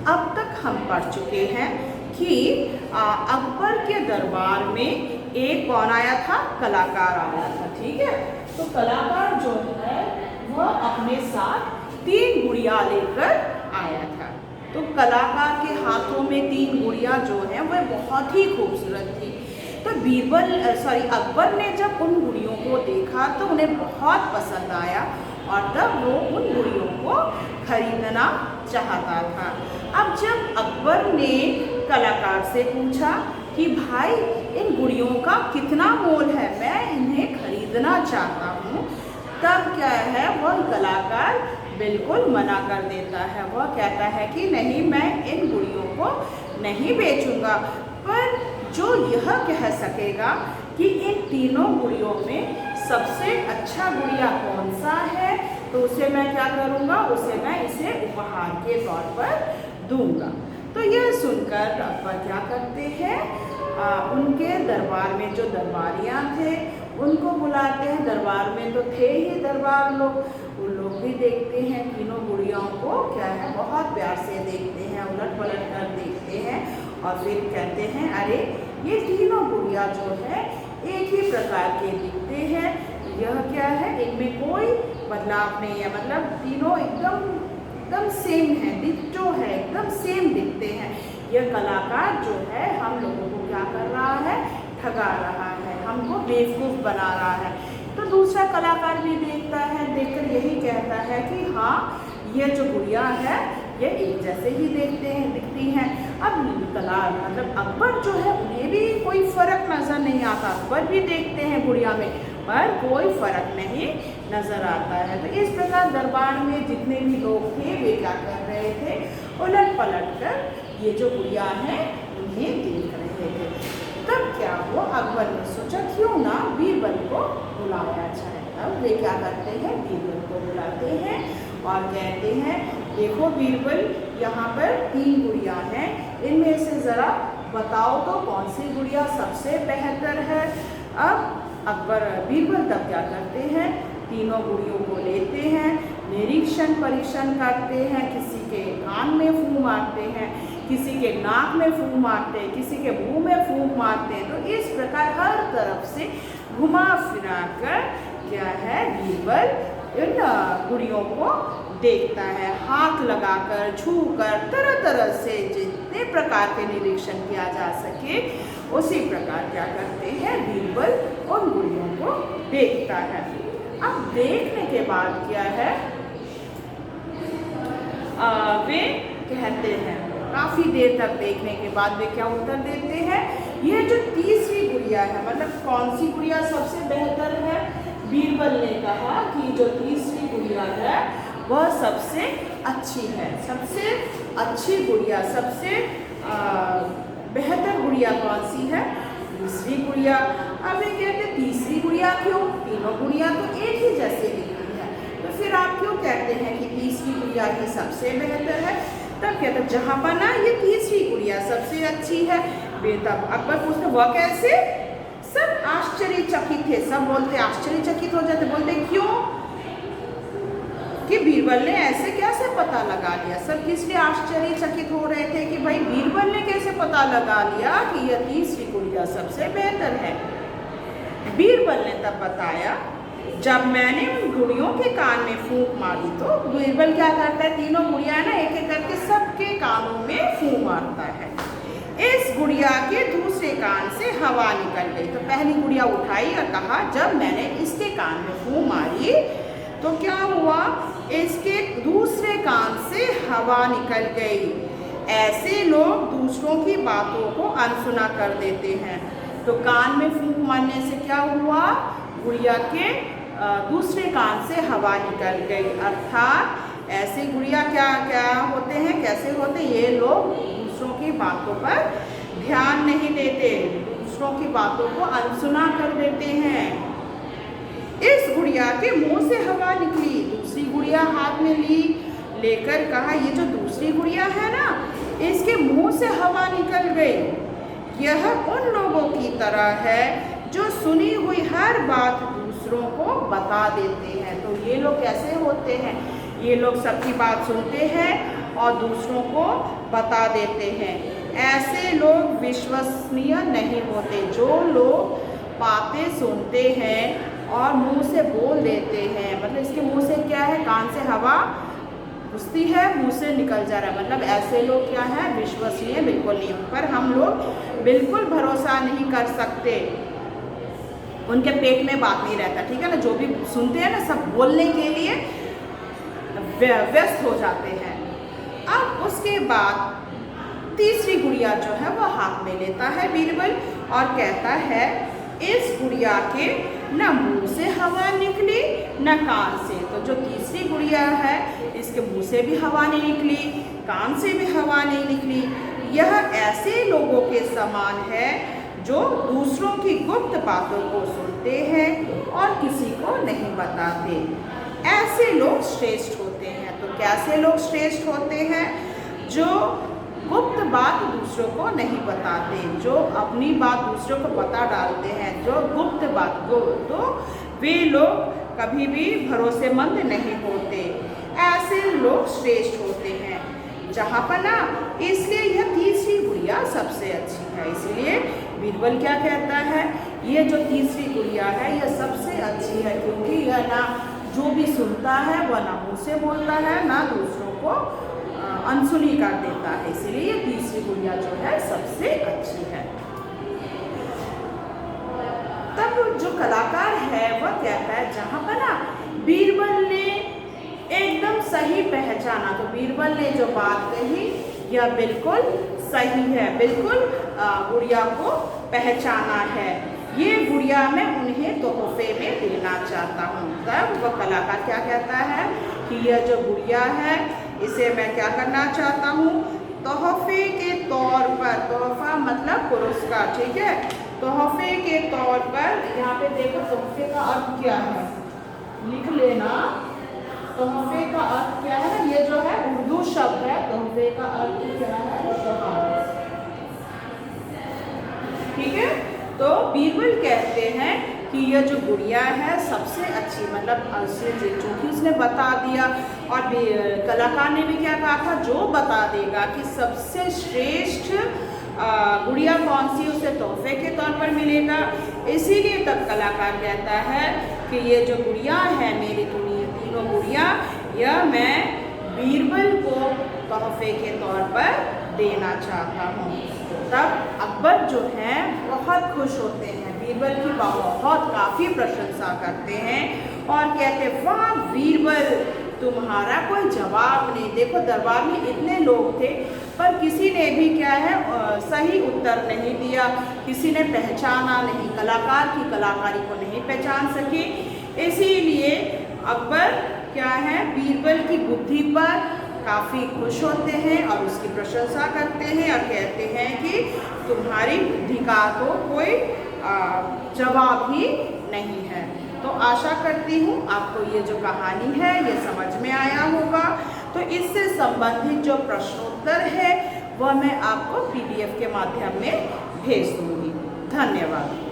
अब तक हम पढ़ चुके हैं कि अकबर के दरबार में एक कौन आया था, कलाकार आया था। ठीक है, तो कलाकार जो है वह अपने साथ 3 गुड़िया लेकर आया था। तो कलाकार के हाथों में 3 गुड़िया जो है वह बहुत ही खूबसूरत थी। तो अकबर ने जब उन गुड़ियों को देखा तो उन्हें बहुत पसंद आया और तब वो उन गुड़ियों को खरीदना चाहता था। अब जब अकबर ने कलाकार से पूछा कि भाई इन गुड़ियों का कितना मोल है, मैं इन्हें खरीदना चाहता हूँ, तब क्या है वह कलाकार बिल्कुल मना कर देता है। वह कहता है कि नहीं, मैं इन गुड़ियों को नहीं बेचूंगा, पर जो यह कह सकेगा कि इन तीनों गुड़ियों में सबसे अच्छा गुड़िया कौन सा है, तो उसे मैं क्या करूँगा, उसे मैं इसे उपहार के तौर पर दूंगा। तो यह सुनकर अकबर क्या करते हैं, उनके दरबार में जो दरबारियाँ थे उनको बुलाते हैं। दरबार में तो थे ही दरबार लोग, उन लोग भी देखते हैं तीनों गुड़ियाओं को, क्या है बहुत प्यार से देखते हैं, उलट पलट कर देखते हैं और फिर कहते हैं अरे ये तीनों गुड़िया जो है एक ही प्रकार के दिखते हैं, यह क्या है, इनमें कोई बदलाव नहीं है, मतलब तीनों एकदम सेम है, डिट्टो है, एकदम सेम दिखते हैं। यह कलाकार जो है हम लोगों को क्या कर रहा है, ठगा रहा है, हमको बेवकूफ़ बना रहा है। तो दूसरा कलाकार भी देखता है, देखकर यही कहता है कि हाँ ये जो गुड़िया है ये एक जैसे ही दिखती हैं। अब मतलब अकबर जो है उन्हें भी कोई फ़र्क नज़र नहीं आता, अकबर भी देखते हैं गुड़िया में पर कोई फ़र्क नहीं नज़र आता है। तो इस प्रकार दरबार में जितने भी लोग थे वे क्या कर रहे थे, उलट पलट कर ये जो गुड़िया है उन्हें देख रहे थे। तब क्या हुआ, अकबर ने सोचा क्यों ना बीरबल को बुलाया जाए। अब वे क्या करते हैं, बीरबल को बुलाते हैं और कहते हैं देखो बीरबल, यहाँ पर 3 गुड़िया हैं, इनमें से ज़रा बताओ तो कौन सी गुड़िया सबसे बेहतर है। अब बीरबल तब क्या करते हैं, तीनों गुड़ियों को लेते हैं, निरीक्षण परीक्षण करते हैं, किसी के कान में फूंक मारते हैं, किसी के नाक में फूंक मारते हैं, किसी के मुंह में फूंक मारते हैं। तो इस प्रकार हर तरफ से घुमा फिरा कर क्या है, बीरबल इन गुड़ियों को देखता है, हाथ लगाकर, छूकर, तरह तरह से जितने प्रकार के निरीक्षण किया जा सके उसी प्रकार क्या करते हैं, बीरबल उन गुड़ियों को देखता है। अब देखने के बाद क्या है, वे कहते हैं, काफ़ी देर तक देखने के बाद वे क्या उत्तर देते हैं, ये जो तीसरी गुड़िया है, मतलब कौन सी गुड़िया सबसे बेहतर है, बीरबल ने कहा कि जो तीसरी गुड़िया है वह सबसे अच्छी है, सबसे अच्छी गुड़िया, सबसे बेहतर गुड़िया कौन सी है, तीसरी गुड़िया। अब ये कहते हैं तीसरी गुड़िया क्यों, तीनों गुड़िया तो एक ही जैसे दिखती है, तो फिर आप क्यों कहते हैं कि तीसरी गुड़िया ही सबसे बेहतर है। तब कहते हैं जहाँ पर ना ये तीसरी गुड़िया सबसे अच्छी है, तब अकबर पूछते वह कैसे, सब आश्चर्यचकित थे, सब बोलते आश्चर्यचकित हो जाते, बोलते क्यों, कि बीरबल ने ऐसे कैसे पता लगा लिया। सब किस लिए आश्चर्यचकित हो रहे थे कि भाई बीरबल ने कैसे पता लगा लिया कि यह तीसरी गुड़िया सबसे बेहतर है। बीरबल ने तब बताया जब मैंने उन गुड़ियों के कान में फूंक मारी, तो बीरबल क्या करता है, तीनों गुड़िया ना एक एक करके सबके कानों में फूंक मारता है। इस गुड़िया के दूसरे कान से हवा निकल गई, तो पहली गुड़िया उठाई और कहा जब मैंने इसके कान में फूंक मारी तो क्या हुआ, इसके दूसरे कान से हवा निकल गई। ऐसे लोग दूसरों की बातों को अनसुना कर देते हैं। तो कान में फूंक मारने से क्या हुआ, गुड़िया के दूसरे कान से हवा निकल गई, अर्थात ऐसे गुड़िया क्या क्या होते हैं, कैसे होते, ये लोग दूसरों की बातों पर ध्यान नहीं देते, दूसरों की बातों को अनसुना कर देते हैं। इस गुड़िया के मुंह से हवा निकली, दूसरी गुड़िया हाथ में लेकर कहा ये जो दूसरी गुड़िया है ना, इसके मुंह से हवा निकल गई। यह उन लोगों की तरह है जो सुनी हुई हर बात दूसरों को बता देते हैं। तो ये लोग कैसे होते हैं, ये लोग सबकी बात सुनते हैं और दूसरों को बता देते हैं। ऐसे लोग विश्वसनीय नहीं होते। जो लोग बातें सुनते हैं और मुंह से बोल देते हैं, मतलब इसके मुंह से क्या है, कान से हवा घुसती है, मुंह से निकल जा रहा है, मतलब ऐसे लोग क्या है, विश्वसनीय बिल्कुल नहीं। उन पर हम लोग बिल्कुल भरोसा नहीं कर सकते। उनके पेट में बात नहीं रहता, ठीक है ना। जो भी सुनते हैं ना, सब बोलने के लिए व्यस्त हो जाते हैं। अब उसके बाद तीसरी गुड़िया जो है वो हाथ में लेता है बीरबल और कहता है, इस गुड़िया के न मुंह से हवा निकली न कान से। तो जो तीसरी गुड़िया है, इसके मुंह से भी हवा नहीं निकली, कान से भी हवा नहीं निकली। यह ऐसे लोगों के समान है जो दूसरों की गुप्त बातों को सुनते हैं और किसी को नहीं बताते। ऐसे लोग श्रेष्ठ होते हैं। तो कैसे लोग श्रेष्ठ होते हैं? जो गुप्त बात दूसरों को नहीं बताते, जो अपनी बात दूसरों को बता डालते हैं, जो गुप्त बात को, तो वे लोग कभी भी भरोसेमंद नहीं होते। ऐसे लोग श्रेष्ठ होते हैं। जहाँ पर ना, इसलिए यह तीसरी गुड़िया सबसे अच्छी है। इसलिए बीरबल क्या कहता है, ये जो तीसरी गुड़िया है यह सबसे अच्छी है, क्योंकि यह ना जो भी सुनता है वह ना मुँह से बोलता है, ना दूसरों को अनसुनी कर देता है। इसलिए ये तीसरी गुड़िया जो है सबसे अच्छी है। तब जो कलाकार है वह कहता है, जहाँ पर ना बीरबल ने एकदम सही पहचाना, तो बीरबल ने जो बात कही यह बिल्कुल सही है, बिल्कुल गुड़िया को पहचाना है। ये गुड़िया मैं उन्हें तोहफे में देना चाहता हूँ। तब वह कलाकार क्या कहता है कि यह जो गुड़िया है इसे मैं क्या करना चाहता हूँ, तोहफे के तौर पर, तोहफा मतलब पुरस्कार, ठीक है, तोहफे के तौर पर। यहाँ पे देखो तोहफे का अर्थ क्या है, लिख लेना। तोहफे का अर्थ क्या है, ये जो है उर्दू शब्द है, तोहफे का अर्थ क्या है, उपहार, ठीक है। तो बीरबल कहते हैं कि यह जो गुड़िया है सबसे अच्छी, मतलब चूँकि उसने बता दिया, और कलाकार ने भी क्या कहा था, जो बता देगा कि सबसे श्रेष्ठ गुड़िया कौन सी, उसे तोहफे के तौर पर मिलेगा। इसीलिए तब कलाकार कहता है कि ये जो गुड़िया है, मेरी तीनों गुड़िया, यह मैं बीरबल को तोहफे के तौर पर देना चाहता हूँ। तब अकबर जो है बहुत खुश होते हैं, बीरबल की बहुत काफ़ी प्रशंसा करते हैं और कहते, वाह बीरबल, तुम्हारा कोई जवाब नहीं। देखो दरबार में इतने लोग थे पर किसी ने भी क्या है सही उत्तर नहीं दिया, किसी ने पहचाना नहीं, कलाकार की कलाकारी को नहीं पहचान सके। इसीलिए अकबर क्या है, बीरबल की बुद्धि पर काफ़ी खुश होते हैं और उसकी प्रशंसा करते हैं और कहते हैं कि तुम्हारी बुद्धि का तो कोई जवाब ही नहीं है। तो आशा करती हूँ आपको ये जो कहानी है ये समझ में आया होगा। तो इससे संबंधित जो प्रश्नोत्तर है वह मैं आपको PDF के माध्यम में भेज दूँगी। धन्यवाद।